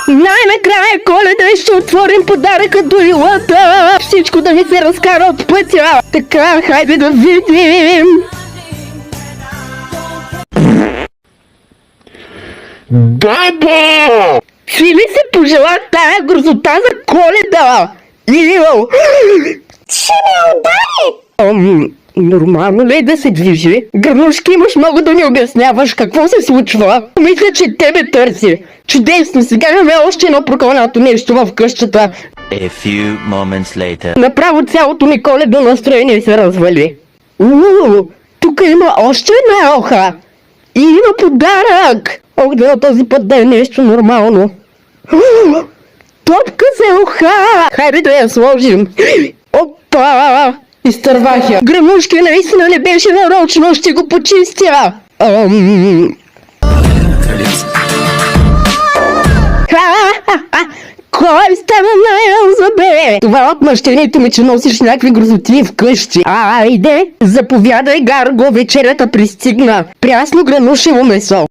Най-накрая Коледа и ще отворим подаръка до илата. Всичко да ни се разкара от пътя. Така, хайде да видим. Баба! Си ли се пожела тая грозота за Коледа? Ил! Ще ме удари! Нормално ли е да се движи? Гърнушки, имаш много да ни обясняваш какво се случва. Мисля, че тебе търси. Чудесно, сега имаме още едно прокълнато нещо в къщата. A few moments later. Направо цялото ми коледно настроение се развали. Тук има още една елха. И има подарък. Ох, да този път да е нещо нормално. Топка за елха. Хайде да я сложим. Опа! Изтървах я. Гръмушки, наистина не беше нарочно, ще го почистя. Кой стана на Елза, бе? Това е отмъщението ми, че носиш някакви грозоти вкъщи. Айде, заповядай, Гарго, вечерята пристигна. Прясно гранушево месо.